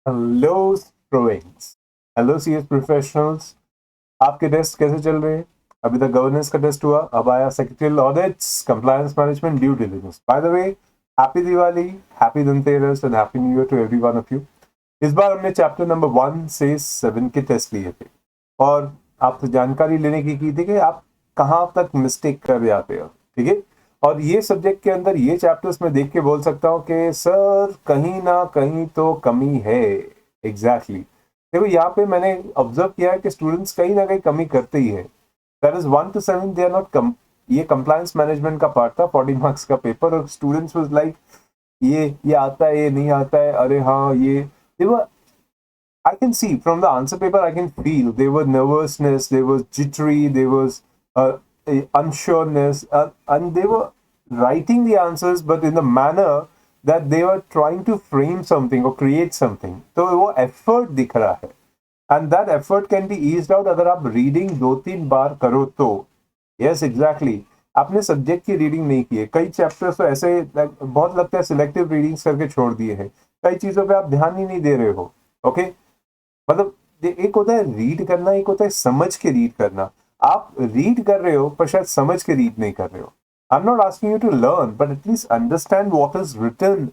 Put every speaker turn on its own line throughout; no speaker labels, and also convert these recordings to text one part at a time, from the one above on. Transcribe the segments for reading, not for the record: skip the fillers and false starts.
Hello students, hello CS professionals. आपके test कैसे चल रहे हैं? अभी तक गवर्नेंस का टेस्ट हुआ, अब आया secretarial audits, compliance management, due diligence. By the way, happy Diwali, happy Dhanteras and happy new year to every one of you. इस बार हमने चैप्टर नंबर 1 से 7 के टेस्ट लिए थे और आपसे जानकारी लेने की थी कि आप कहाँ तक मिस्टेक कर जाते हो। ठीक है, और ये सब्जेक्ट के अंदर ये चैप्टर्स में देख के बोल सकता हूँ कि सर कहीं ना कहीं तो कमी है। एग्जैक्टली देखो, यहाँ पे मैंने ऑब्जर्व किया है कि स्टूडेंट्स कहीं ना कहीं कमी करते ही है। That is 1 to 7 they are not come. ये कंप्लायंस मैनेजमेंट का पार्ट था, 40 मार्क्स का पेपर, और स्टूडेंट्स वाज लाइक ये आता है, ये नहीं आता है, अरे हाँ ये they were I can see from the answer paper, I can feel there was nervousness, there was jittery, there was unsureness, and they were writing the answers, but in the manner that they were trying to frame something or create something. तो वो effort दिख रहा है, and that effort can be eased out अगर आप reading 2-3 बार करो तो। Yes, exactly. आपने सब्जेक्ट की रीडिंग नहीं की है, कई चैप्टर्स तो ऐसे बहुत लगता है सिलेक्टिव रीडिंग्स करके छोड़ दिए हैं, कई चीजों पे आप ध्यान ही नहीं दे रहे हो। ओके, मतलब एक होता है रीड करना, एक होता है समझ के रीड करना। आप रीड कर रहे हो पर शायद समझ के रीड नहीं कर रहे हो। I am not asking you to learn, but at least understand what is written,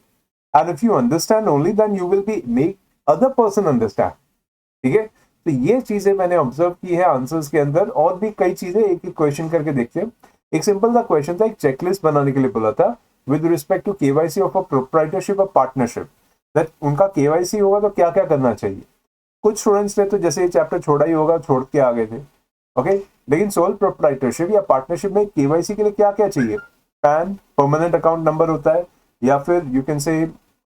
and if you understand only then you will be make other person understand. ठीक है, तो ये चीजें मैंने ऑब्जर्व की है आंसर्स के अंदर, और भी कई चीजें। एक एक क्वेश्चन करके देखते हैं। एक सिंपल सा क्वेश्चन था, एक चेकलिस्ट बनाने के लिए बोला था with respect to KYC of a proprietorship और पार्टनरशिप, दैट उनका केवाईसी होगा तो क्या क्या करना चाहिए। कुछ स्टूडेंट्स ने तो जैसे ये चैप्टर छोड़ा ही होगा, छोड़ के आ गए थे। ओके, लेकिन सोल प्रोप्राइटरशिप या पार्टनरशिप में केवाईसी के लिए क्या क्या चाहिए? पैन, परमानेंट अकाउंट नंबर होता है, या फिर यू कैन से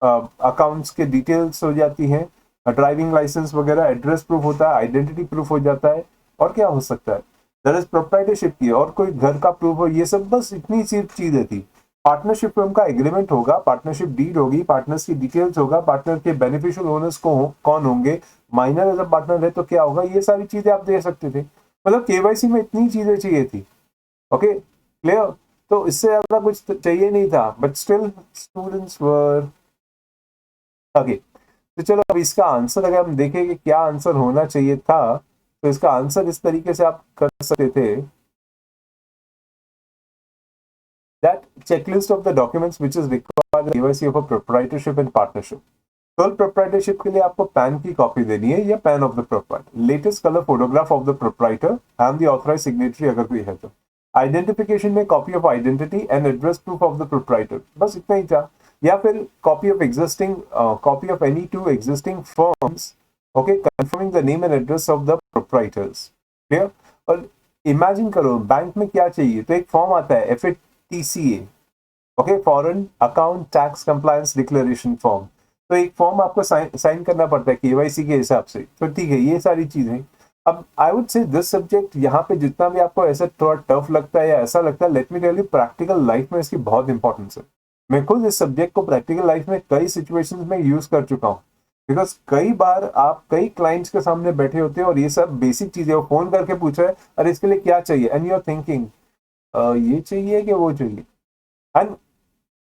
अकाउंट्स के डिटेल्स हो जाती हैं, ड्राइविंग लाइसेंस वगैरह, एड्रेस प्रूफ होता है, आइडेंटिटी प्रूफ हो जाता है, और क्या हो सकता है? दैट इज प्रोप्राइटरशिप की, और कोई घर का प्रूफ हो, ये सब, बस इतनी सी चीजें थी। पार्टनरशिप में उनका एग्रीमेंट होगा, पार्टनरशिप डीड होगी, पार्टनर्स की डिटेल्स होगा, पार्टनर के बेनिफिशियल ओनर्स कौन होंगे, माइनर एज अ पार्टनर है तो क्या होगा, ये सारी चीजें आप दे सकते थे। मतलब केवाईसी में इतनी चीजें चाहिए थी। Okay, clear? तो इससे ज्यादा कुछ चाहिए नहीं था, but still students were okay. तो चलो, अब इसका आंसर अगर हम देखें कि क्या आंसर होना चाहिए था, तो इसका आंसर इस तरीके से आप कर सकते थे, that checklist of the documents which is required KYC of a proprietorship and partnership. Sole proprietorship के लिए आपको पैन की कॉपी देनी है, या PAN of the proprietor, latest colour photograph of the proprietor and the authorise signatory अगर कोई है तो। आइडेंटिफिकेशन में copy of identity and address proof of the proprietor, बस इतना ही था। या फिर copy of existing, copy of any two existing firms, okay, confirming the name and address of the proprietors. Clear? और इमेजिन करो बैंक में क्या चाहिए, तो एक फॉर्म आता है FATCA, okay, foreign account tax compliance declaration form. तो एक फॉर्म आपको साइन करना पड़ता है केवाईसी के हिसाब से। तो ठीक है, ये सारी चीजें। अब आई वुड से दिस सब्जेक्ट यहाँ पे जितना भी आपको ऐसा थोड़ा टफ लगता है या ऐसा लगता है, let me tell you, practical life में इसकी बहुत इंपॉर्टेंस है। मैं खुद इस सब्जेक्ट को प्रैक्टिकल लाइफ में कई सिचुएशंस में यूज कर चुका हूँ। बिकॉज कई बार आप कई क्लाइंट्स के सामने बैठे होते हैं और ये सब बेसिक चीजें, वो फोन करके पूछा है, अरे इसके लिए क्या चाहिए, एंड यू आर थिंकिंग ये चाहिए कि वो चाहिए। And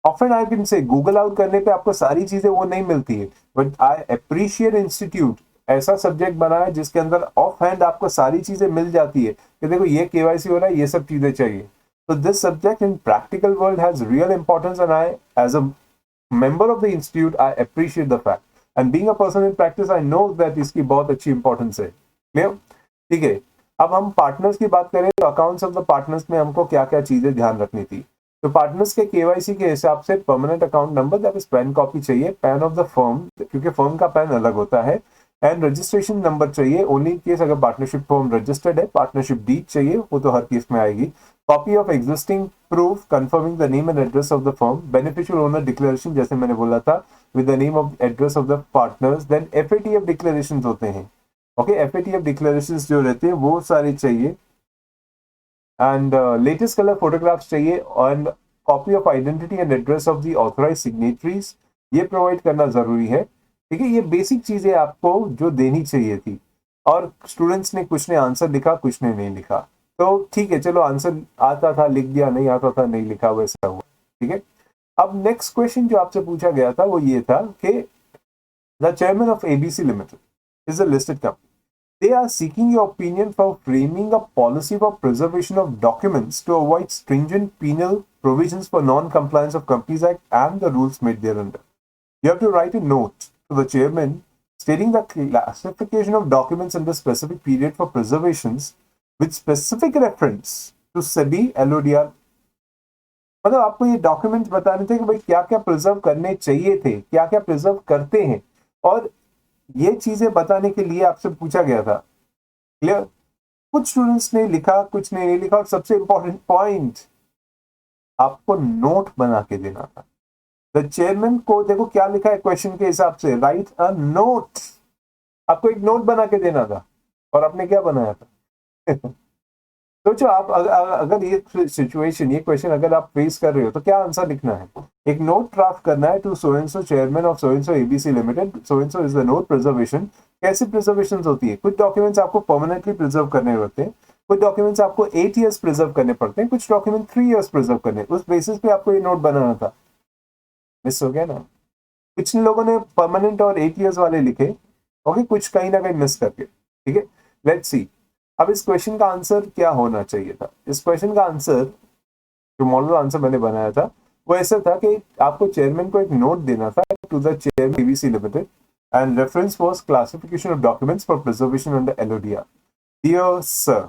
often I can say Google out करने पे आपको सारी चीजें वो नहीं मिलती है, बट आई अप्रिशिएट इंस्टीट्यूट ऐसा सब्जेक्ट बना है जिसके अंदर ऑफ हैंड आपको सारी चीजें मिल जाती है कि देखो ये केवाईसी हो रहा है, ये सब चीजें चाहिए। तो this subject in practical world has real importance, and I as a member of the institute I appreciate the fact, and being a person in practice I know that इसकी बहुत अच्छी इंपॉर्टेंस है। क्लियर? ठीक है, अब हम partners की बात करें तो अकाउंट्स ऑफ द पार्टनर्स में हमको क्या क्या चीजें ध्यान रखनी थी। तो पार्टनर्स के केवाईसी के हिसाब से permanent account number, that is PAN copy चाहिए, पैन ऑफ द फर्म, क्योंकि फर्म का पैन अलग होता है, एंड रजिस्ट्रेशन नंबर चाहिए ओनली इन केस अगर पार्टनरशिप फर्म रजिस्टर्ड है, पार्टनरशिप डीड चाहिए, वो तो हर केस में आएगी। Copy of existing proof confirming the name and address of the firm, beneficial owner declaration जैसे मैंने बोला था with the name of address of the partners, then FATF declaration होते हैं। ओके, FATF डिक्लेरेशन जो रहते हैं वो सारे चाहिए, एंड लेटेस्ट कलर फोटोग्राफ्स चाहिए, and copy of identity and address of the authorise signatories, ये प्रोवाइड करना जरूरी है। ठीक है, ये बेसिक चीजें आपको जो देनी चाहिए थी। और स्टूडेंट्स ने कुछ ने आंसर लिखा, कुछ ने नहीं लिखा, तो ठीक है, चलो आंसर आता था लिख दिया, नहीं आता था नहीं लिखा, वैसा हुआ। ठीक है, अब नेक्स्ट क्वेश्चन जो आपसे पूछा गया था वो ये था कि The chairman of ABC Limited is a listed company. They are seeking your opinion for framing a policy for preservation of documents to avoid stringent penal provisions for non-compliance of Companies Act and the rules made thereunder. You have to write a note to the chairman stating the classification of documents under specific period for preservations with specific reference to SEBI LODR. मतलब आपको ये documents बताने थे कि भाई क्या क्या preserve करने चाहिए थे, क्या क्या प्रिजर्व करते हैं, और ये चीजें बताने के लिए आपसे पूछा गया था। क्लियर? कुछ स्टूडेंट्स ने लिखा, कुछ ने नहीं लिखा, और सबसे इंपॉर्टेंट पॉइंट, आपको नोट बना के देना था। द चेयरमैन को देखो क्या लिखा है क्वेश्चन के हिसाब से, राइट अ नोट। आपको एक नोट बना के देना था, और आपने क्या बनाया था? सोचो आप अगर ये सिचुएशन, ये क्वेश्चन अगर आप फेस कर रहे हो तो क्या आंसर लिखना है? एक नोट ड्राफ्ट करना है to so and so chairman of so and so ABC limited, so and so is the note preservation. कैसी प्रिजर्वेशन होती है? कुछ डॉक्यूमेंट्स आपको परमानेंटली प्रिजर्व करने होते हैं, कुछ डॉक्यूमेंट्स आपको 8 ईयर्स प्रिजर्व करने पड़ते हैं, कुछ डॉक्यूमेंट 3 ईयर्स प्रिजर्व करने। उस बेसिस पे आपको ये नोट बनाना था। मिस हो गया ना? कुछ लोगों ने परमानेंट और 8 ईयर्स वाले लिखे, ओके, कुछ कहीं ना कहीं मिस करके। ठीक है, लेट्स सी। अब इस क्वेश्चन का आंसर क्या होना चाहिए था? इस क्वेश्चन का आंसर, जो मॉडल आंसर मैंने बनाया था, वो ऐसा था कि आपको चेयरमैन को एक नोट देना था to the chairman ABC limited, and reference was classification of documents for preservation under LODR. Dear sir,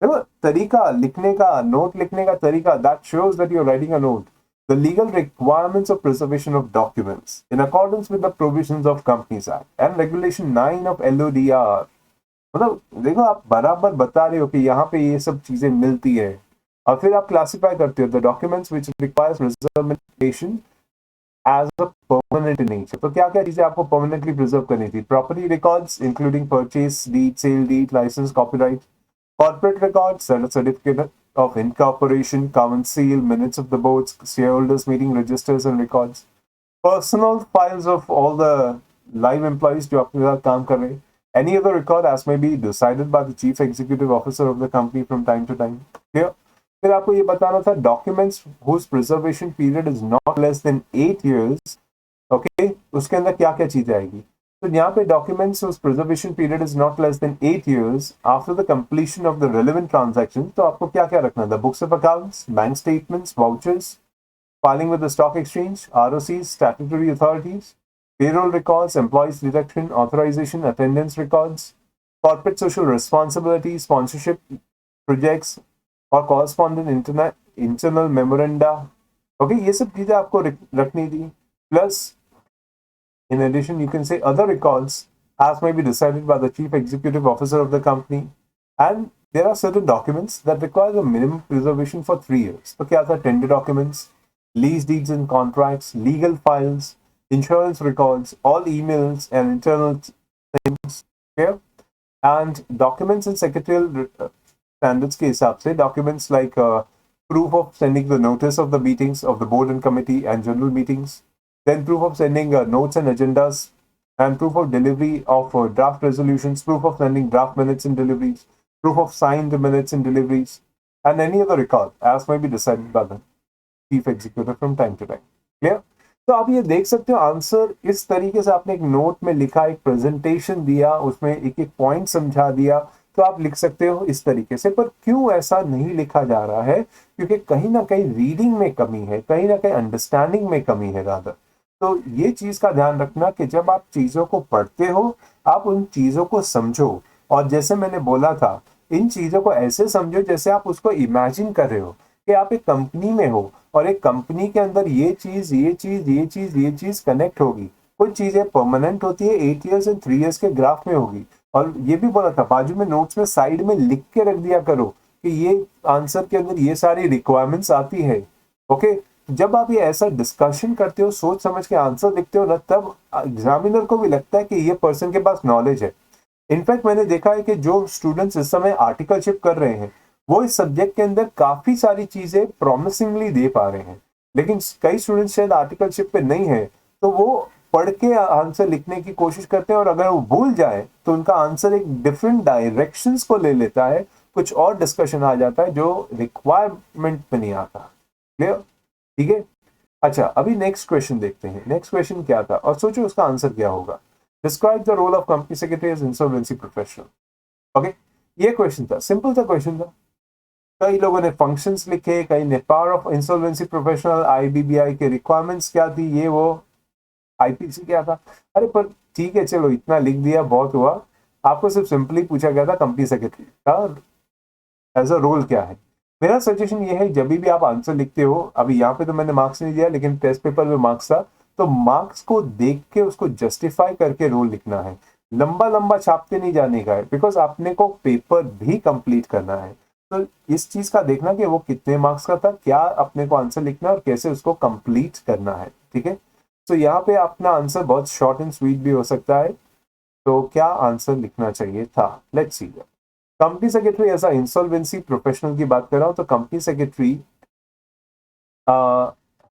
देखो तरीका लिखने का, नोट लिखने का तरीका, that shows that you are writing a note. The legal requirements of preservation of documents in accordance with the provisions of Companies Act and Regulation 9 of LODR। मतलब देखो आप बराबर बता रहे हो कि यहाँ पे ये सब चीजें मिलती है, और फिर आप क्लासिफाई करते हो the documents which requires preservation as a permanent in nature. तो क्या क्या चीजें आपको परमानेंटली प्रिजर्व करनी थी? Property records including purchase deed, sale deed, licence, copyright, corporate records, certificate of incorporation, common seal, minutes of the boards, shareholders meeting registers and records, personal files of all the live employees जो आपके साथ काम कर रहे हैं, any other record as may be decided by the chief executive officer of the company from time to time। Clear? फिर आपको ये बताना था documents whose preservation period is not less than 8 years, okay, उसके अंदर क्या क्या चीजें आएगी? तो यहाँ पे documents whose preservation period is not less than 8 years after the completion of the relevant transaction, तो आपको क्या क्या रखना था? Books of accounts, bank statements, vouchers, filing with the stock exchange, ROCs, statutory authorities, payroll records, employees deduction, authorization, attendance records, corporate social responsibility, sponsorship projects और correspondent internal memoranda। Okay, ये सब चीजें आपको रखनी थी। Plus in addition, you can say other records as may be decided by the chief executive officer of the company, and there are certain documents that require a minimum preservation for 3 years. So क्या था? Tender documents, lease deeds and contracts, legal files, insurance records, all emails and internal things, okay? And documents and secretarial standards के हिसाब से documents like proof of sending the notice of the meetings of the board and committee and general meetings, then proof of sending notes and agendas, and proof of delivery of draft resolutions, proof of sending draft minutes and deliveries, proof of signed minutes and deliveries, and any other record as may be decided by the chief executive from time to time। Clear? तो आप ये देख सकते हो answer इस तरीके से आपने एक नोट में लिखा, एक प्रेजेंटेशन दिया, उसमें एक एक पॉइंट समझा दिया, तो आप लिख सकते हो इस तरीके से। पर क्यों ऐसा नहीं लिखा जा रहा है? क्योंकि कहीं ना कहीं रीडिंग में कमी है, कहीं ना कहीं अंडरस्टैंडिंग में कमी है रादर। तो ये चीज का ध्यान रखना कि जब आप चीजों को पढ़ते हो, आप उन चीजों को समझो, और जैसे मैंने बोला था, इन चीजों को ऐसे समझो जैसे आप उसको इमेजिन कर रहे हो कि आप एक कंपनी में हो, और एक कंपनी के अंदर ये चीज ये चीज ये चीज ये चीज कनेक्ट होगी। कुछ चीजें परमानेंट होती है, 8 ईयर्स एंड 3 ईयर्स के ग्राफ में होगी। और ये भी बोला था बाजू में नोट्स में साइड में लिख के रख दिया करो कि ये आंसर के अंदर ये सारी रिक्वायरमेंट्स आती है। ओके, जब आप ये ऐसा डिस्कशन करते हो, सोच समझ के आंसर लिखते हो ना, तब एग्जामिनर को भी लगता है कि ये पर्सन के पास नॉलेज है। इनफैक्ट मैंने देखा है कि जो स्टूडेंट्स इस समय आर्टिकलशिप कर रहे हैं, वो इस सब्जेक्ट के अंदर काफी सारी चीजें प्रॉमिसिंगली दे पा रहे हैं, लेकिन कई स्टूडेंट्स शायद आर्टिकलशिप पे नहीं है, तो वो पढ़ के आंसर लिखने की कोशिश करते हैं, और अगर वो भूल जाए तो उनका आंसर एक डिफरेंट डायरेक्शंस को ले लेता है, कुछ और डिस्कशन आ जाता है जो रिक्वायरमेंट में नहीं आता। क्लियर? ठीक है, अच्छा, अभी नेक्स्ट क्वेश्चन देखते हैं। नेक्स्ट क्वेश्चन क्या था और सोचो उसका आंसर क्या होगा। Describe the role of company secretary as insolvency professional. Okay, ये क्वेश्चन था, सिंपल सा क्वेश्चन था। कई लोगों ने फंक्शंस लिखे, कई ने power of insolvency professional, IBBI के रिक्वायरमेंट्स क्या थी, ये वो, आईपीसी क्या था। अरे पर ठीक है, चलो इतना लिख दिया, बहुत हुआ। आपको सिर्फ सिंपली पूछा गया था कंपनी सेक्रेटरी का एज अ रोल क्या है। मेरा सजेशन ये है, जब भी आप आंसर लिखते हो, अभी यहाँ पे तो मैंने मार्क्स नहीं दिया, लेकिन टेस्ट पेपर में मार्क्स था, तो मार्क्स को देख के उसको जस्टिफाई करके रोल लिखना है। लंबा लंबा छापते नहीं जाने का है, बिकॉज आपने को पेपर भी कंप्लीट करना है। तो इस चीज का देखना कि वो कितने मार्क्स का था, क्या अपने को आंसर लिखना है और कैसे उसको कंप्लीट करना है। ठीक है, तो यहाँ पे अपना आंसर बहुत शॉर्ट एंड स्वीट भी हो सकता है। तो क्या आंसर लिखना चाहिए था, लेट्स सी। कंपनी सेक्रेटरी ऐसा इंसॉल्वेंसी प्रोफेशनल की बात कर रहा हूं, तो company secretary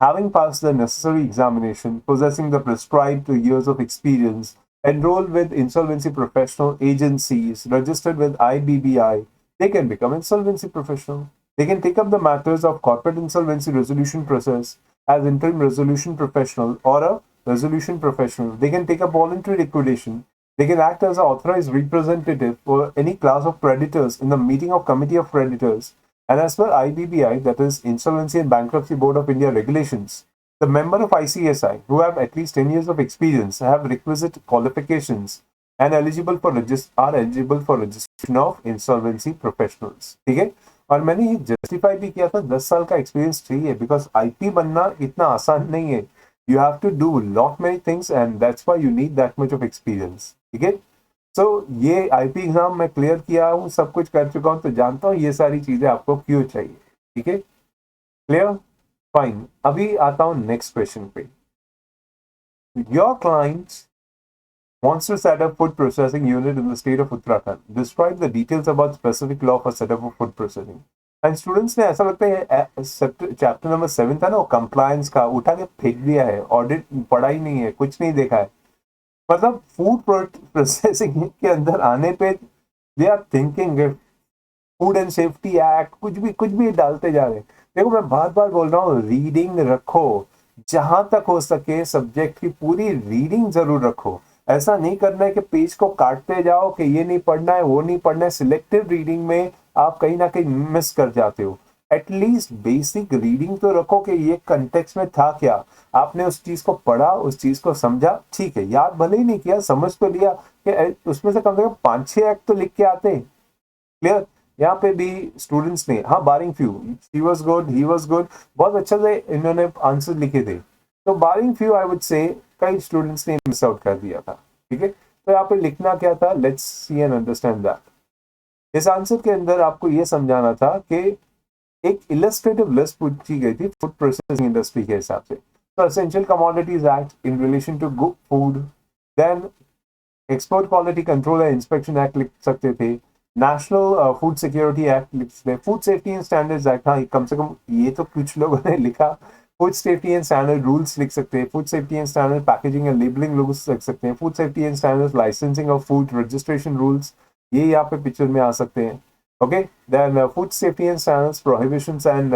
having passed the necessary examination, possessing the prescribed 2 years of experience, enrolled with insolvency professional agencies, registered with IBBI, they can become insolvency professional. They can take up the matters of corporate insolvency resolution process as interim resolution professional or a resolution professional. They can take up voluntary liquidation. They can act as an authorized representative for any class of creditors in the meeting of committee of creditors. And as per IBBI, that is Insolvency and Bankruptcy Board of India regulations, the member of ICSI who have at least 10 years of experience have requisite qualifications and are eligible for registration of insolvency professionals. ठीक है, और मैंने ये justify भी किया था, 10 साल का एक्सपीरियंस चाहिए, बिकॉज आईपी बनना इतना आसान नहीं है। You have to do lot many things and that's why you need that much of experience. ठीक है, तो ये आईपी एग्जाम मैं क्लियर किया हूँ, सब कुछ कर चुका हूँ, तो जानता हूँ ये सारी चीजें आपको क्यों चाहिए। ठीक है, क्लियर, फाइन। अभी आता हूँ नेक्स्ट क्वेश्चन पे। Your client wants to set up food processing unit in the state of Uttarakhand. Describe the details about specific law for setup of food processing. And students ने ऐसा लगता है chapter number 7 था ना, वो compliance का उठा के फेंक दिया है, ऑडिट पढ़ा ही नहीं है, कुछ नहीं देखा है। मतलब फूड प्रोसेसिंग के अंदर आने पे they are thinking food and safety act, कुछ भी डालते जा रहे हैं। देखो मैं बार बार बोल रहा हूँ, रीडिंग रखो, जहां तक हो सके सब्जेक्ट की पूरी रीडिंग जरूर रखो। ऐसा नहीं करना है कि पेज को काटते जाओ कि ये नहीं पढ़ना है, वो नहीं पढ़ना है। सिलेक्टिव रीडिंग में आप कहीं ना कहीं मिस कर जाते हो। एटलीस्ट बेसिक रीडिंग तो रखो कि ये कंटेक्स्ट में था क्या, आपने उस चीज को पढ़ा, उस चीज को समझा। ठीक है, याद भले ही नहीं किया, समझ तो लिया कि उसमें से कम 5-6 एक्ट तो लिख के आते हैं। क्लियर, यहाँ पे भी स्टूडेंट्स ने, हाँ barring few, he was good, he was good, बहुत अच्छा से इन्होंने आंसर लिखे थे। तो बारिंग फ्यू आई वुड से कई स्टूडेंट्स ने मिस आउट कर दिया था। ठीक है, तो यहाँ पे लिखना क्या था, let's see and understand that. इस आंसर के अंदर आपको ये समझाना था कि एक इलस्ट्रेटिव लिस्ट पूछी गई थी फूड प्रोसेसिंग इंडस्ट्री के हिसाब से। तो essential commodities act in relation to good food, then export quality control and inspection act लिख सकते थे, नेशनल फूड सिक्योरिटी एक्ट लिख सकते, food safety and standards act, हाँ कम से कम ये तो कुछ लोगों ने लिखा। Food safety and standard rules लिख सकते हैं, food safety and standard packaging and labelling rules लिख सकते हैं, food safety and standard licensing of food registration rules, ये यहाँ पे पिक्चर में आ सकते हैं। Okay, then food safety and standards prohibitions and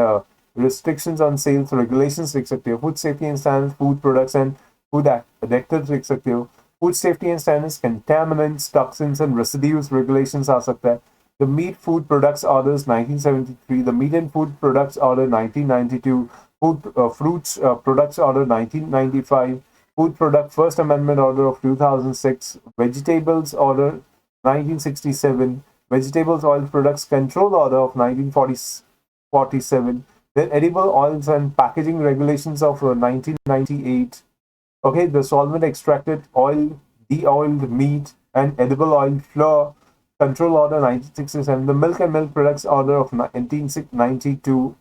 restrictions on sales regulations लिख सकते हो, food safety and standards food products and food additives लिख सकते हो, food safety and standards, contaminants, toxins, and residues regulations आ सकता है। The Meat Food Products Orders 1973, the Meat and Food Products Order 1992, Fruits Products Order 1995, Food Product First Amendment Order of 2006, Vegetables Order 1967, Vegetables Oil Products Control Order of 1947, then Edible Oils and Packaging Regulations of 1998. Okay, the solvent extracted oil, de-oiled meat, and edible oil flour control order 1967, the milk and milk products order of 1992.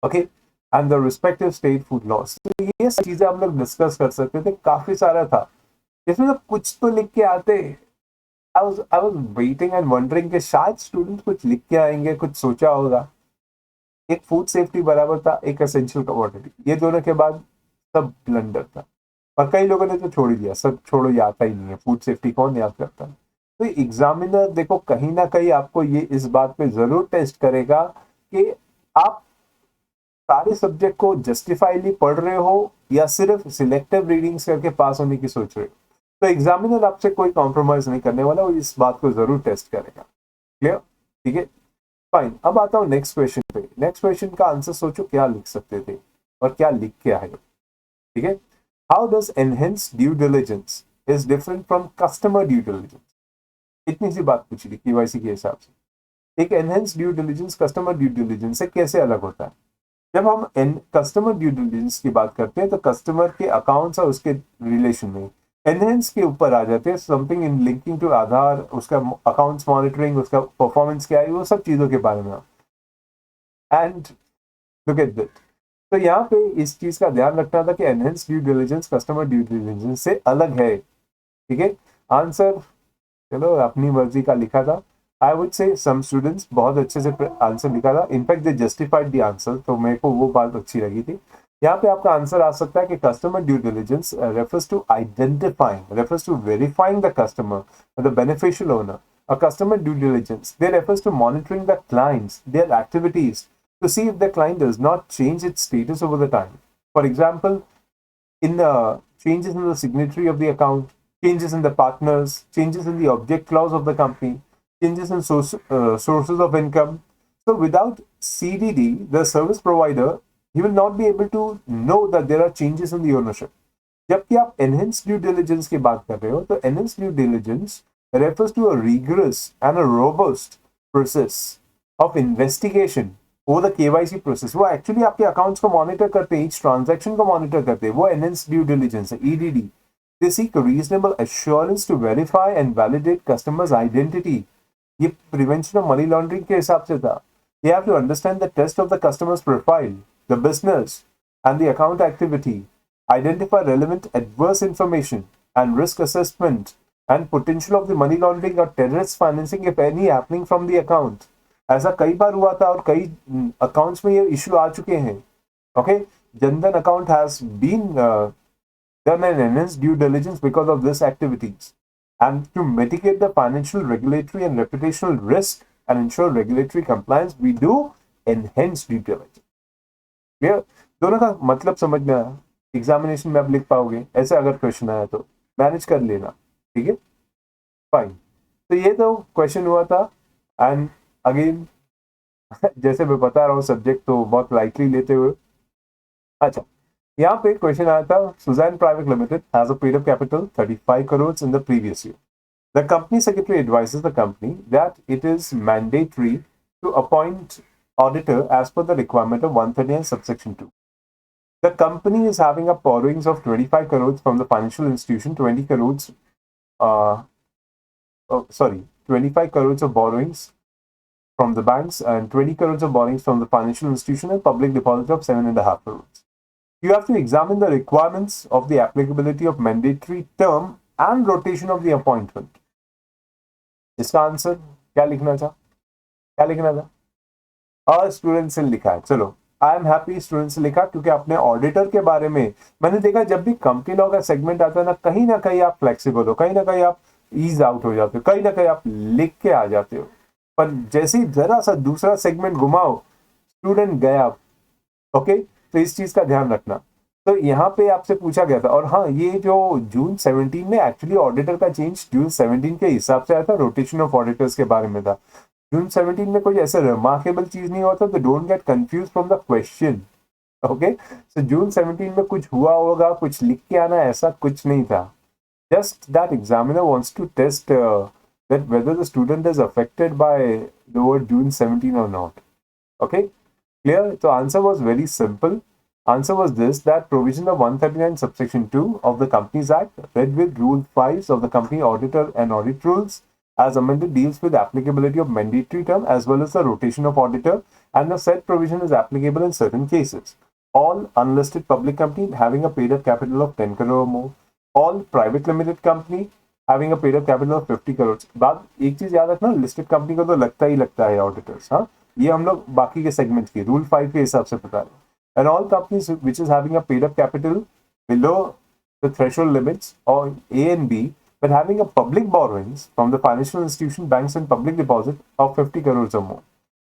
Okay, and the respective state food laws. तो ये चीजें हम लोग discuss कर सकते थे, काफी सारा था इसमें, तो कुछ तो लिख के आते। I was waiting and wondering कि शायद स्टूडेंट कुछ लिख के आएंगे, कुछ सोचा होगा। एक फूड सेफ्टी बराबर था, एक एसेंशियल कमोडिटी, ये दोनों के बाद सब ब्लंडर था। और कई लोगों ने तो छोड़ ही दिया, सब छोड़ो, ये आता ही नहीं है, फूड सेफ्टी कौन याद करता है। तो एग्जामिनर देखो कहीं ना कहीं आपको ये इस बात पे जरूर टेस्ट करेगा कि आप सारे सब्जेक्ट को जस्टिफाइडली पढ़ रहे हो या सिर्फ सिलेक्टिव रीडिंग्स करके पास होने की सोच रहे हो, तो एग्जामिनर आपसे कोई कॉम्प्रोमाइज नहीं करने वाला, वो इस बात को जरूर टेस्ट करेगा। क्लियर? ठीक है, फाइन। अब आता हूँ नेक्स्ट क्वेश्चन पे। नेक्स्ट क्वेश्चन का आंसर सोचो क्या लिख सकते थे और क्या लिख के आए। ठीक है, how does enhance due diligence is different from customer due diligence. इतनी सी बात पूछी थी केवाईसी के हिसाब से। एक enhance due diligence customer due diligence से कैसे अलग होता है? जब हम कस्टमर ड्यू डिलिजेंस की बात करते हैं तो कस्टमर के अकाउंट्स और उसके रिलेशन में एनहेंस के ऊपर आ जाते हैं, समथिंग इन लिंकिंग टू आधार, उसका अकाउंट्स मॉनिटरिंग, उसका परफॉर्मेंस क्या है, वो सब चीजों के बारे में। एंड लुक एट दैट, तो यहाँ पे इस चीज का ध्यान रखना था कि enhance due diligence customer due diligence से अलग है। ठीक है, आंसर चलो अपनी मर्जी का लिखा था। आई वुड से सम स्टूडेंट्स बहुत अच्छे से आंसर लिखा था, in fact they justified the answer, तो मेरे को वो बात अच्छी लगी थी। यहाँ पे आपका आंसर आ सकता है कि customer due diligence refers to identifying, refers to verifying the customer, the beneficial owner. A customer due diligence, they refers to monitoring the clients, their activities, to see if the client does not change its status over the time. For example, in the changes in the signatory of the account, changes in the partners, changes in the object clause of the company, changes in sources of income. So without CDD, the service provider, he will not be able to know that there are changes in the ownership. जबकि आप enhanced due diligence की बात कर रहे हो, तो enhanced due diligence refers to a rigorous and a robust process of investigation over the KYC process. वो actually आपके अकाउंट्स को मॉनिटर करते हैं, each ट्रांजैक्शन को मॉनिटर करते हैं, वो enhanced due diligence है, EDD. They seek a reasonable assurance to verify and validate customers' identity. ये prevention of money laundering के हिसाब से था. They have to understand the test of the customer's profile, the business, and the account activity, identify relevant adverse information and risk assessment and potential of the money laundering or terrorist financing if any happening from the account. ऐसा कई बार हुआ था और कई accounts में ये issue आ चुके हैं। Okay, Jan Dhan account has been done an enhanced due diligence because of this activities, and to mitigate the financial, regulatory and reputational risk and ensure regulatory compliance, we do enhanced due diligence. Clear? दोनों का मतलब समझ में आया? Examination में आप लिख पाओगे ऐसे अगर क्वेश्चन आया तो मैनेज कर लेना। ठीक है, फाइन। तो ये तो क्वेश्चन हुआ था। एंड अगेन जैसे मैं बता रहा हूँ सब्जेक्ट तो बहुत लाइटली लेते हुए। अच्छा, यहाँ पे क्वेश्चन आया था, Suzanne private limited has a paid up capital 35 crore in the previous year. The company secretary advises the company that it is mandatory to appoint auditor as per the requirement of 139 subsection 2. The company is having a borrowings of 25 crores from the financial institution, 20 crores, 25 crores of borrowings from the banks and 20 crores of borrowings from the financial institution and public deposit of 7.5 crores. You have to examine the requirements of the applicability of mandatory term and rotation of the appointment. इसका answer क्या लिखना था? और student से लिखा है। चलो, I am happy student से लिखा, क्योंकि अपने ऑडिटर के बारे में मैंने देखा जब भी कंपनी लॉ का सेगमेंट आता है ना कहीं आप फ्लेक्सिबल हो, कहीं ना कहीं आप ईज आउट हो जाते हो, कहीं ना कहीं आप लिख के आ जाते हो, पर जैसे ही जरा सा दूसरा सेगमेंट घुमाओ स्टूडेंट गया। ओके, तो इस चीज का ध्यान रखना। तो यहाँ पे आपसे पूछा गया था, और हाँ, ये जो जून 17 में एक्चुअली ऑडिटर का चेंज जून 17 के हिसाब से आया था, रोटेशन ऑफ ऑडिटर्स के बारे में था। जून 17 में कोई ऐसा रिमार्केबल चीज नहीं होता, तो don't get confuse from the question. Okay, so June 17 में कुछ हुआ होगा, कुछ लिख के आना, ऐसा कुछ नहीं था। Just that examiner wants to test that whether the student is affected by the word June 17 or not. Okay, clear? So answer was very simple. Answer was this, that provision of 139 subsection 2 of the Companies Act, read with Rule 5 of the Company Auditor and Audit Rules, as amended, deals with applicability of mandatory term as well as the rotation of auditor, and the said provision is applicable in certain cases. All unlisted public company having a paid up capital of 10 crore or more, all private limited company having a paid up capital of 50 crore. बात एक चीज याद रखना, listed company को तो लगता ही लगता है ऑडिटर्स। हाँ, ये हम लोग बाकी के सेगमेंट की रूल 5 के हिसाब से बता रहे हैं। And all companies which is having a paid up capital below the threshold limits or A and B, but having a public borrowings from the financial institution, banks and public deposit of 50 crores or more.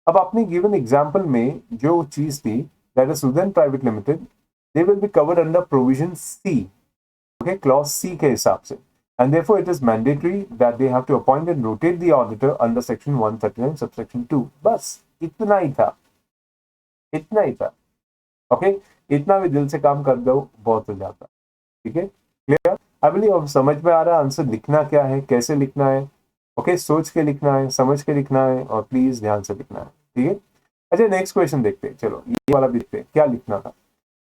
अब आपने given example में जो चीज थी, that is Sudan Private Limited, they will be covered under provision C, okay, clause C के हिसाब से, and therefore it is mandatory that they have to appoint and rotate the auditor under section 139 subsection 2. बस इतना ही था, इतना ही था, ओके, इतना भी दिल से काम कर दो बहुत हो जाता, ठीक है, क्लियर? आई बिलीव अब समझ में आ रहा है आंसर लिखना क्या है, कैसे लिखना है, ओके, सोच के लिखना है, समझ के लिखना है, और प्लीज ध्यान से लिखना है, ठीक है? अच्छा, नेक्स्ट क्वेश्चन देखते हैं, चलो ये वाला भी देखते हैं क्या लिखना था.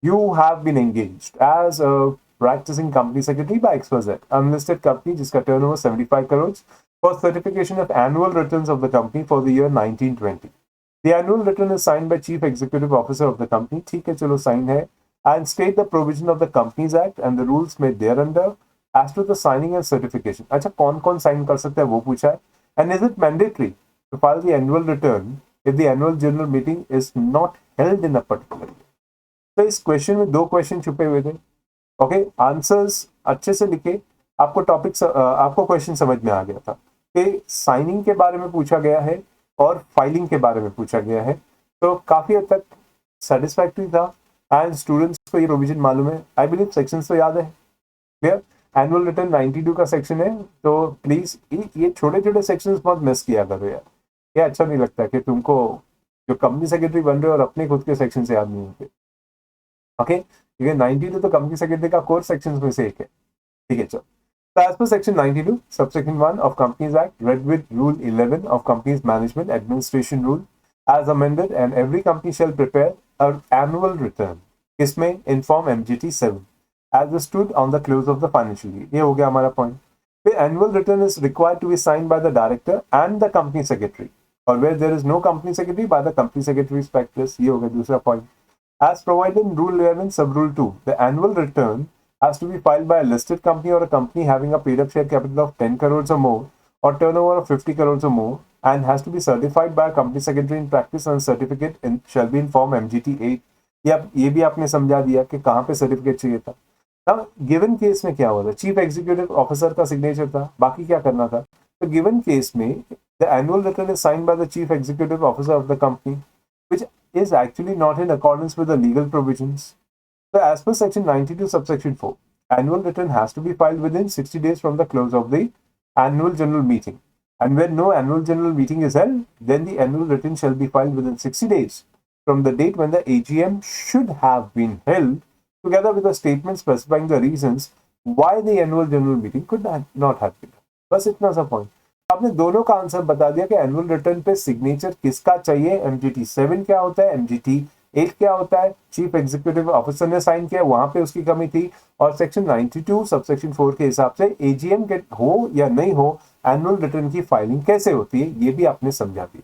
You have been engaged as a practicing company secretary by XYZ, unlisted company जिसका turnover 75 crores, for certification of annual returns of the company for the year 1920. The annual return is signed by Chief Executive Officer of the company. ठीक है, चलो sign है. And state the provision of the Companies Act and the rules made thereunder as to the signing and certification. अच्छा, कौन कौन sign कर सकता है वो पूछा है. And is it mandatory to file the annual return if the annual general meeting is not held in a particular year? तो इस क्वेश्चन में दो क्वेश्चन छुपे हुए थे. ओके, आंसर्स अच्छे से लिखे, आपको टॉपिक आपको क्वेश्चन समझ में आ गया था कि साइनिंग के बारे में पूछा गया है और फाइलिंग के बारे में पूछा गया है, तो काफी हद तक सेटिस्फैक्टरी था. एंड स्टूडेंट्स को ये प्रोविजन मालूम है, आई बिलीव सेक्शंस तो याद है, क्लियर? एनुअल रिटर्न 92 का सेक्शन है, तो प्लीज ये छोटे छोटे सेक्शंस बहुत मिस किया करो यार, ये अच्छा नहीं लगता कि तुमको जो कंपनी सेक्रेटरी बन रहे हो और अपने खुद के सेक्शन से याद नहीं होते, ओके, क्योंकि 92 तो कंपनी सेक्रेटरी का कोर सेक्शंस में से एक है, ठीक है? चलो, so as per section 92 subsection 1 of Companies Act, read with rule 11 of Companies Management Administration Rule as amended, and every company shall prepare an annual return, इसमें inform MGT 7 as stood on the close of the financial year. ये हो गया हमारा point. फिर annual return is required to be signed by the director and the company secretary, or where there is no company secretary, by the company secretary's practice. ये हो गया दूसरा point. As provided in Rule 11 Sub Rule 2, the annual return has to be filed by a listed company or a company having a paid up share capital of 10 crores or more, or turnover of 50 crores or more, and has to be certified by a company secretary in practice, and certificate shall be in form MGT 8. ये भी आपने समझा दिया कि कहाँ पे certificate चाहिए था. Now, गिवन केस में क्या हुआ था, चीफ एग्जीक्यूटिव ऑफिसर का सिग्नेचर था, बाकी क्या करना था. तो गिवन केस में the annual return is signed by the chief executive officer of the company, which is actually not in accordance with the legal provisions. So as per section 92 subsection 4, annual return has to be filed within 60 days from the close of the annual general meeting. And when no annual general meeting is held, then the annual return shall be filed within 60 days from the date when the AGM should have been held, together with a statement specifying the reasons why the annual general meeting could not have been. बस इतना सा point. आपने दोनों का answer बता दिया कि annual return पे सिग्नेचर किसका चाहिए. MGT 7 क्या होता है, MGT 8 क्या होता है, चीफ एग्जीक्यूटिव ऑफिसर ने साइन किया, वहां पे उसकी कमी थी, और सेक्शन 92 सबसेक्शन 4 के हिसाब से AGM के हो या नहीं हो, एनुअल रिटर्न की फाइलिंग कैसे होती है, ये भी आपने समझा दिया.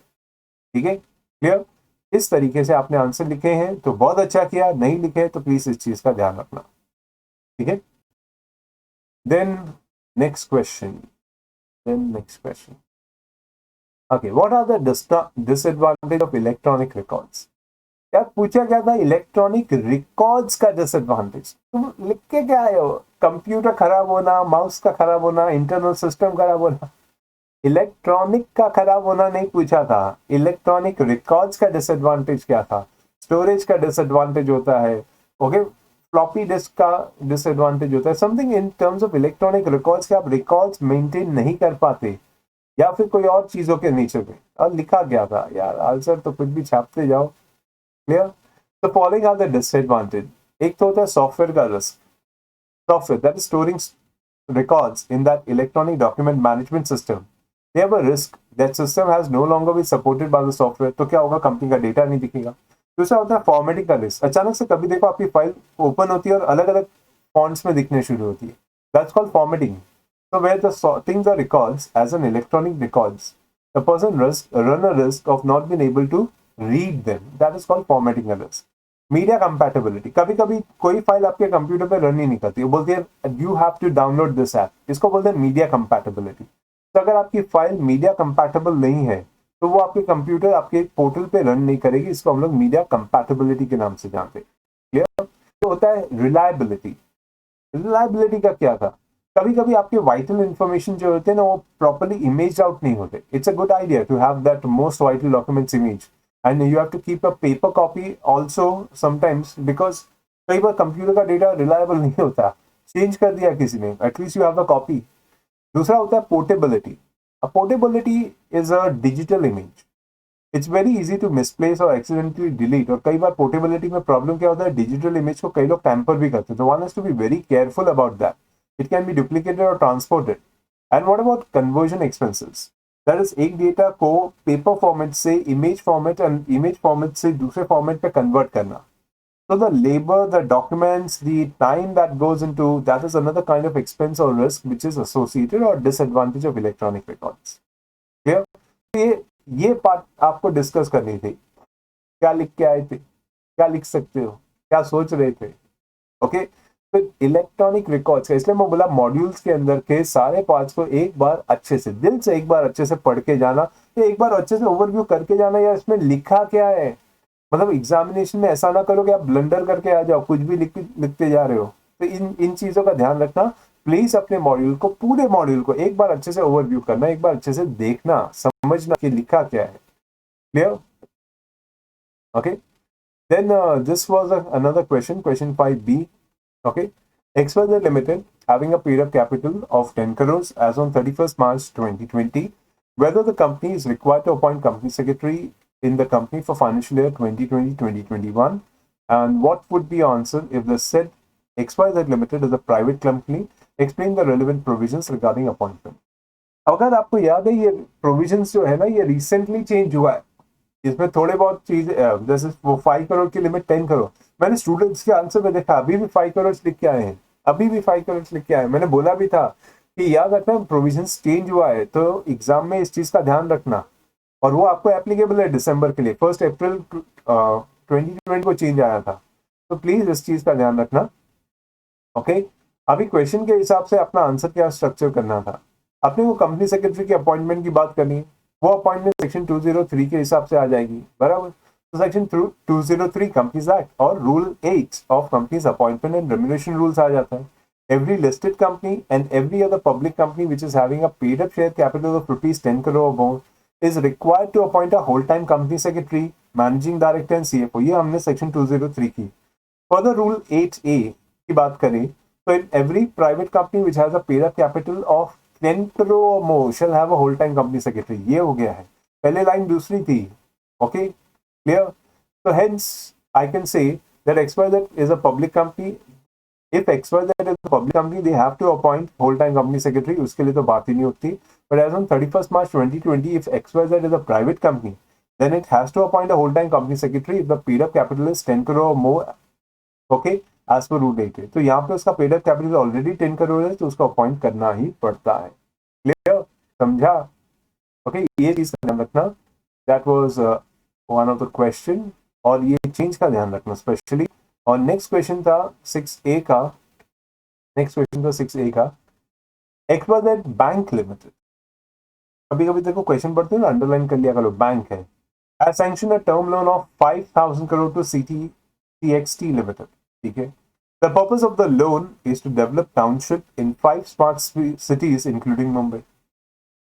ठीक है, क्लियर? इस तरीके से आपने आंसर लिखे हैं तो बहुत अच्छा किया, नहीं लिखे तो प्लीज इस चीज का ध्यान रखना. ठीक है, then next question. Okay, what are the disadvantage of electronic records? क्या पूछा गया था, इलेक्ट्रॉनिक रिकॉर्ड्स का डिसएडवांटेज. तुम लिख के क्या आए हो, कंप्यूटर खराब होना, माउस का खराब होना, इंटरनल सिस्टम खराब होना. इलेक्ट्रॉनिक का खराब होना नहीं पूछा था, इलेक्ट्रॉनिक रिकॉर्ड्स का डिसएडवांटेज क्या था. स्टोरेज का डिसएडवांटेज होता है, ओके, फ्लॉपी डिस्क का डिसएडवांटेज होता है, something in terms of electronic records के आप रिकॉर्ड्स मेंटेन नहीं कर पाते, या फिर कोई और चीजों के नीचे पे. और लिखा गया था यार, आंसर तो कुछ भी छापते जाओ. क्लियर? तो फॉलोइंग आर द डिसएडवांटेज. एक तो होता है सॉफ्टवेयर का risk. Software that is storing records in that electronic document management system, they have a risk that system has no longer been supported by the software. तो क्या होगा, company का data नहीं दिखेगा. दूसरा होता है फॉर्मेटिंग का रिस्क. अचानक से कभी देखो आपकी फाइल ओपन होती है और अलग अलग फॉन्ट्स में दिखने शुरू होती है. That's called formatting. So where the things are records as an electronic records, the person run a risk of not being able to read them. That is called formatting a risk. Media compatibility. कभी कभी कोई file आपके computer पे run ही नहीं करती, वो बोलती है you have to download this app. इसको बोलते हैं मीडिया कंपैटिबिलिटी. तो अगर आपकी फाइल मीडिया कंपैटिबल नहीं है तो वो आपके कंप्यूटर आपके पोर्टल पे रन नहीं करेगी. इसको हम लोग मीडिया कंपैटिबिलिटी के नाम से जानते हैं. क्लियर? तो होता है रिलायबिलिटी. रिलायबिलिटी का क्या था, कभी कभी आपके वाइटल इंफॉर्मेशन जो होते हैं ना, वो प्रॉपर्ली इमेज आउट नहीं होते. It's a good idea to have that most vital documents image, and you have to keep a paper copy also sometimes, because कई बार कंप्यूटर का डेटा रिलायबल नहीं होता, चेंज कर दिया किसी ने, at least you have a copy. दूसरा होता है portability. Portability is a digital image. It's very easy to misplace और एक्सीडेंटली डिलीट. और कई बार पोर्टेबिलिटी में प्रॉब्लम क्या होता है, डिजिटल इमेज को कई लोग टैंपर भी करते हैं, तो one has to be very careful about that. It can be duplicated और transported. And what about conversion expenses, that is एक डेटा को पेपर फॉर्मेट से image format and image format से दूसरे फॉर्मेट पे कन्वर्ट करना. So the labor, the documents, the time that goes into that is another kind of expense or risk which is associated or disadvantage of electronic records. Clear? ये part आपको discuss करनी थी. क्या लिख के आए थे, क्या लिख सकते हो, क्या सोच रहे थे. ओके, तो इलेक्ट्रॉनिक रिकॉर्ड्स का इसलिए मैं बोला मॉड्यूल्स के अंदर के सारे पार्ट्स को एक बार अच्छे से दिल से एक बार अच्छे से पढ़ के जाना, या एक बार अच्छे से ओवरव्यू करके जाना, या इसमें लिखा क्या है. मतलब एग्जामिनेशन में ऐसा ना करो कि आप ब्लंडर करके आ जाओ, कुछ भी लिखते जा रहे हो. तो इन चीजों का ध्यान रखना. प्लीज अपने मॉड्यूल को, पूरे मॉड्यूल को एक बार अच्छे से ओवरव्यू करना, एक बार अच्छे से देखना, समझना कि लिखा क्या है. Clear? Okay, then this was another question, question 5B. Okay, XYZ Limited having a paid-up capital of 10 crores as on 31st March 2020, whether the company is required to appoint company secretary in the company for financial year 2020-2021, and what would be answer if the said XYZ Limited is a private company. Explain the relevant provisions regarding appointment. अगर आपको याद है, ये provisions जो है ना, ये recently change हुआ है. इसमें थोड़े बहुत चीज, जैसे वो 5 करोड़ की लिमिट 10 करोड़. मैंने स्टूडेंट्स के आंसर में देखा अभी भी 5 करोड़ लिख के आए हैं, अभी भी 5 करोड़ लिख के आए. मैंने बोला भी था कि याद रखना प्रोविजंस चेंज हुआ है, तो एग्जाम में इस चीज का ध्यान रखना. और वो आपको एप्लीकेबल है दिसंबर के लिए. 1 अप्रैल 2020 को चेंज आया था, तो प्लीज इस चीज का ध्यान रखना. ओके, अभी क्वेश्चन के हिसाब से अपना आंसर क्या स्ट्रक्चर करना था. अपने को कंपनी सेक्रेटरी की अपॉइंटमेंट की बात करनी है, वो अपॉइंटमेंट सेक्शन 203 के हिसाब से आ जाएगी, बराबर. तो सेक्शन 203 कंपनीज एक्ट और rule 8 of companies appointment and remuneration rules आ जाता है. Every listed company and every other public company which is having a paid up share capital of rupees 10 crore or more is required to appoint a whole-time company secretary, managing director and CFO. ये हमने section 203 की. Further rule 8A की बात करें तो in every private company which has a paid up capital of 10 crore or more shall have a whole-time company secretary. ये हो गया है. पहले लाइन दूसरी थी. Okay, clear? So hence I can say that XYZ is a public company. If XYZ is a public company, they have to appoint whole-time company secretary. उसके लिए तो बात ही नहीं होती. But as on 31st March 2020, if XYZ is a private company, then it has to appoint a whole-time company secretary if the paid-up capital is 10 crore or more. Okay, as per rule 8. तो यहाँ पे उसका paid-up capital already 10 crore है, तो उसको appoint करना ही पड़ता है. Clear? समझा? Okay, ये चीज का ध्यान रखना. That was one of the question. और ये चेंज का ध्यान रखना स्पेशली. और नेक्स्ट क्वेश्चन था 6A का. XYZ bank limited. कभी कभी देखो क्वेश्चन पढ़ते हो ना, अंडरलाइन कर लिया करो. बैंक है. Has sanctioned a term loan of 5,000 crore to CTXT Limited. ठीक है. The purpose of the loan is to develop township in 5 smart cities including Mumbai.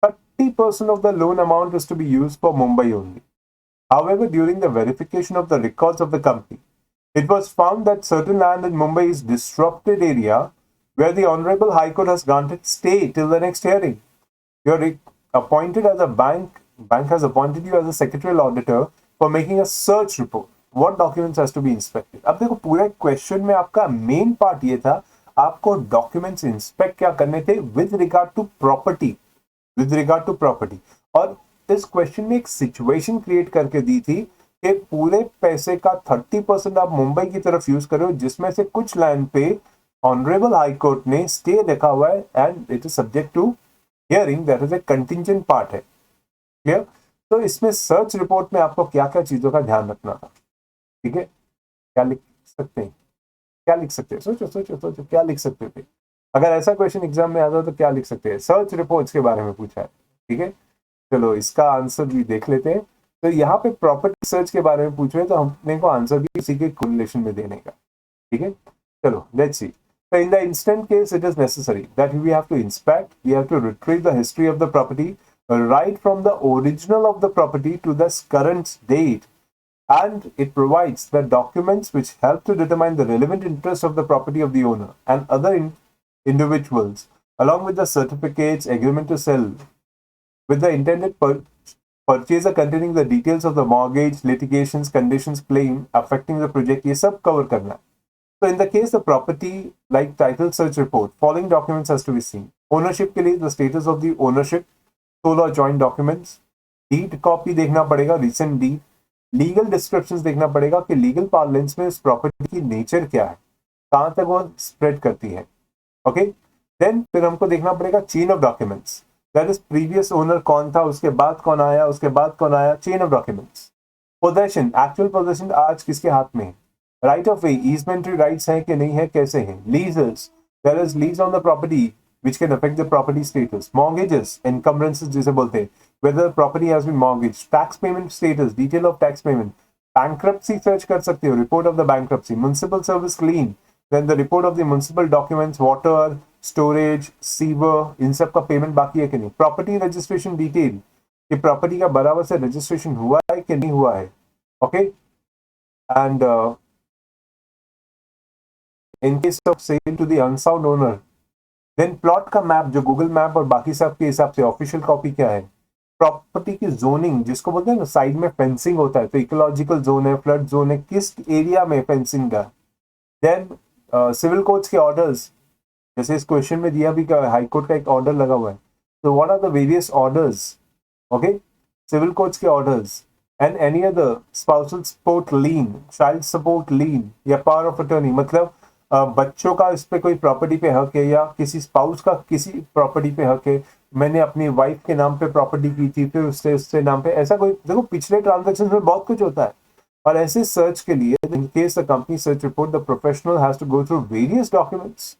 30% of the loan amount is to be used for Mumbai only. However, during the verification of the records of the company, it was found that certain land in Mumbai is disrupted area where the Honorable High Court has granted stay till the next hearing. You are appointed as a bank has appointed you as a secretarial auditor for making a search report. What documents has to be inspected? अब देखो पूरे question में आपका main part ये था, आपको documents inspect क्या करने थे विद रिगार्ड टू प्रॉपर्टी. और इस क्वेश्चन में एक सिचुएशन क्रिएट करके दी थी कि पूरे पैसे का 30% आप मुंबई की तरफ यूज करो, जिसमें से कुछ लैंड पे ऑनरेबल हाई कोर्ट ने स्टे रखा हुआ है and it is subject to hearing. That is a contingent part है. क्लियर? तो इसमें सर्च रिपोर्ट में आपको क्या क्या चीजों का ध्यान रखना था. ठीक है, क्या लिख सकते हैं, सोचो क्या लिख सकते थे. अगर ऐसा क्वेश्चन एग्जाम में आता तो क्या लिख सकते हैं. सर्च रिपोर्ट्स के बारे में पूछा है. ठीक है, चलो इसका आंसर भी देख लेते हैं. तो यहाँ पे प्रॉपर्टी सर्च के बारे में पूछ रहे हैं, तो हमने को आंसर भी इसी के कोरिलेशन में देने का. ठीक है, चलो let's see. So in the instant case, it is necessary that we have to inspect, we have to retrieve the history of the property right from the original of the property to the current date and it provides the documents which help to determine the relevant interest of the property of the owner and other individuals, along with the certificates, agreement to sell, with the intended purchaser containing the details of the mortgage, litigations, conditions, claim affecting the project. ये सब cover करना है. So in the case of property like title search report, following documents has to be seen. Ownership के लिए the status of the ownership, sole or joint documents, deed copy देखना पड़ेगा, recent deed, legal descriptions देखना पड़ेगा कि legal parlance में इस property की nature क्या है, कहाँ तक वो spread करती है. Okay? Then फिर हमको देखना पड़ेगा chain of documents. That is previous owner कौन था, उसके बाद कौन आया, उसके बाद कौन आया, chain of documents. Possession, actual possession आज किसके हाथ में है. Right of way, easementary rights हैं कि नहीं है, कैसे हैं. Leases, there is lease on the property which can affect the property status. Mortgages, encumbrances जिसे बोलते हैं, whether the property has been mortgaged. Tax payment status, detail of tax payment. Bankruptcy search कर सकते हो, report of the bankruptcy. Municipal service lien, then the report of the municipal documents, water, storage, sewer, इन सब का payment बाकी है कि नहीं. Property registration detail, कि property का बराबर से registration हुआ है कि नहीं हुआ है. Okay? And in case of sale to the unsound owner, then plot का मैप जो गूगल मैप और बाकी सब के हिसाब से ऑफिशियल कॉपी क्या है. प्रॉपर्टी की जोनिंग जिसको बोलते हैं ना, साइड में फेंसिंग होता है, तो इकोलॉजिकल जोन है, फ्लड जोन है, किस एरिया में फेंसिंग का. देन सिविल कोर्ट्स के ऑर्डर्स, जैसे इस क्वेश्चन में दिया भी हाई कोर्ट का एक ऑर्डर लगा हुआ है, तो what are the various orders. Okay, civil courts के orders and any other spousal support lien, child support lien या पावर ऑफ अटर्नी, मतलब बच्चों का इस पे कोई प्रॉपर्टी पे हक है या किसी स्पाउस का किसी प्रॉपर्टी पे हक है. मैंने अपनी वाइफ के नाम पे प्रॉपर्टी की थी, फिर उससे नाम पे, ऐसा कोई, देखो पिछले ट्रांजैक्शन में बहुत कुछ होता है. और ऐसे सर्च के लिए in case the company search report, the professional has to go through various documents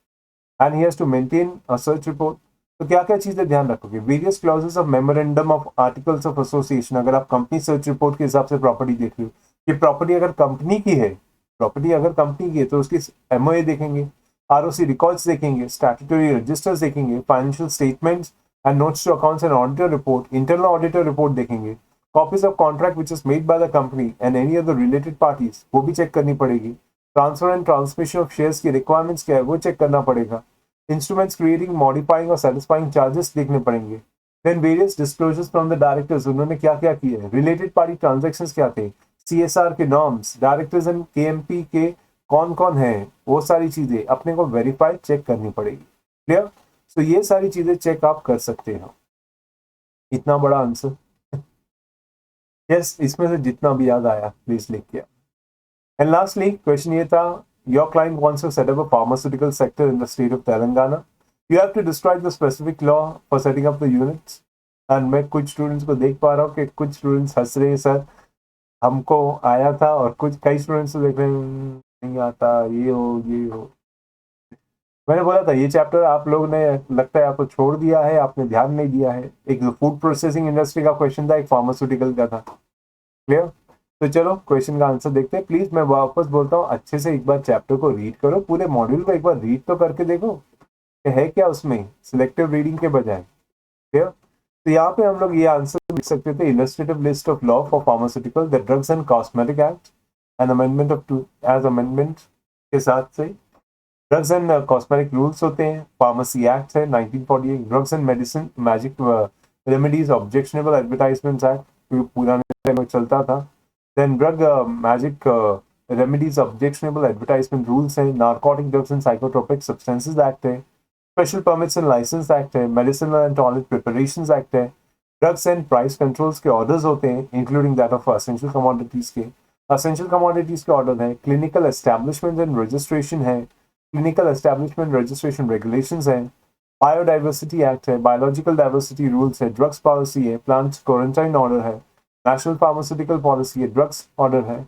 and he has to maintain a search report. तो क्या क्या चीजें ध्यान रखोगे. Various clauses of memorandum of articles of association, अगर आप कंपनी सर्च रिपोर्ट के हिसाब से प्रॉपर्टी देख रहे हो, कि प्रॉपर्टी अगर कंपनी की है, प्रॉपर्टी अगर कंपनी की है तो उसकी एमओए देखेंगे, आरओसी रिकॉर्ड्स देखेंगे, स्टैट्यूटरी रजिस्टर्स देखेंगे, financial statements and notes to accounts and auditor report, internal auditor report देखेंगे, copies of contract which is made by the company and any other related parties, वो भी check करनी पड़ेगी. Transfer and transmission of shares की requirements क्या है, वो check करना पड़ेगा. इंस्ट्रूमेंट्स क्रिएटिंग, मॉडिफाइंग और सेटिस्फाइंग चार्जेस देखने पड़ेंगे. Then various disclosures from the directors, उन्होंने क्या क्या किया है, रिलेटेड पार्टी ट्रांजैक्शंस क्या थे, सीएसआर के नॉर्म्स, डायरेक्टर्स एंड केएमपी के कौन कौन है, वो सारी चीजें अपने को वेरीफाई चेक करनी पड़ेगी. क्लियर. सो ये सारी चीजें चेक आप कर सकते हो. इतना बड़ा आंसर. यस, इसमें से जितना भी याद आया प्लीज लिख के. एंड लास्टली क्वेश्चन ये था, your client wants to set up a pharmaceutical sector in the state of Telangana. You have to describe the specific law for setting up the units. And मैं कुछ स्टूडेंट्स को देख पा रहा हूँ कि कुछ स्टूडेंट्स हंस रहे हैं, सर हमको आया था, और कुछ कई स्टूडेंट्स देख रहे हैं नहीं आता, ये हो. मैंने बोला था ये चैप्टर आप लोग ने लगता है आपको छोड़ दिया है, आपने ध्यान नहीं दिया है. एक फूड प्रोसेसिंग इंडस्ट्री का क्वेश्चन था, एक फार्मास्यूटिकल का था. क्लियर. तो चलो क्वेश्चन का आंसर देखते हैं. प्लीज मैं वापस बोलता हूँ, अच्छे से एक बार चैप्टर को रीड करो, पूरे मॉड्यूल को एक बार रीड तो करके देखो है क्या उसमें, सिलेक्टिव रीडिंग के बजाय. क्लियर. तो यहाँ पे हम लोग ये आंसर लिख सकते थे, illustrative list of law for pharmaceutical, the drugs and cosmetic act and amendment of to as amendment के साथ से ड्रग्स एंड कॉस्मेटिक रूल्स होते हैं. फार्मेसी एक्ट है 1948, drugs and medicine magic remedies objectionable advertisements act, पुराने time में चलता था. Then drug magic remedies objectionable advertisement rules है. Narcotic drugs and psychotropic substances act है. Special permits and licence act है. Medicinal and toilet preparations act है. Drugs and price controls के orders होते हैं, including that of essential commodities के. Essential commodities के order है. क्लिनिकल एस्टैब्लिशमेंट एंड रजिस्ट्रेशन है. क्लिनिकल एस्टैब्लिशमेंट रजिस्ट्रेशन रेगुलेशंस है. बायोडाइवर्सिटी एक्ट है. बायोलॉजिकल डाइवर्सिटी रूल्स है. ड्रग्स पॉलिसी है. प्लांट क्वारंटाइन ऑर्डर है. नेशनल फार्मास्यूटिकल पॉलिसी है. ड्रग्स ऑर्डर है.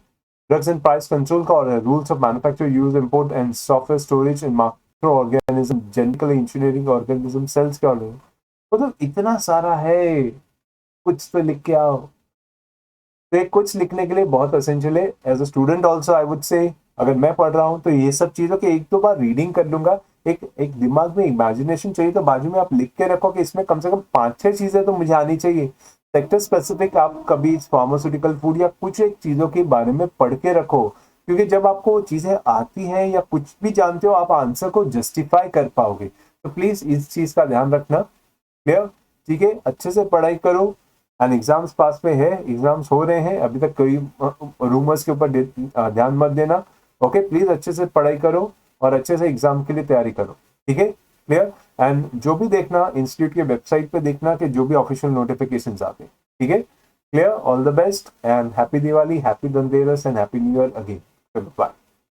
ड्रग्स एंड प्राइस कंट्रोल का ऑर्डर है. Rules of manufacture, use, import and software storage in organism, genetically engineering organism sales के order. मतलब इतना सारा है, कुछ तो लिख के आओ. तो कुछ लिखने के लिए बहुत एसेंशियल है. As a student also I would say, अगर मैं पढ़ रहा हूँ तो ये सब चीजों के एक दो बार रीडिंग कर लूंगा. एक दिमाग में इमेजिनेशन चाहिए, तो बाजू में आप लिख के रखो कि इसमें कम से कम 5-6 चीजें तो मुझे आनी चाहिए. सेक्टर स्पेसिफिक आप कभी फार्मास्यूटिकल फूड या कुछ एक चीजों के बारे में पढ़ के रखो, क्योंकि जब आपको वो चीजें आती हैं या कुछ भी जानते हो आप आंसर को जस्टिफाई कर पाओगे। तो प्लीज इस चीज का ध्यान रखना। क्लियर? ठीक है, अच्छे से पढ़ाई करो एंड एग्जाम्स पास में है, एग्जाम्स हो रहे हैं, अभी तक कोई रूमर्स के ऊपर ध्यान मत देना। ओके, प्लीज अच्छे से पढ़ाई करो और अच्छे से एग्जाम के लिए तैयारी करो। ठीक है, क्लियर? एंड जो भी देखना इंस्टीट्यूट के वेबसाइट पे देखना कि जो भी ऑफिशियल नोटिफिकेशंस आते हैं। ठीक है, clear? All the best and happy Diwali, happy Dhanteras and happy new year again. Bye.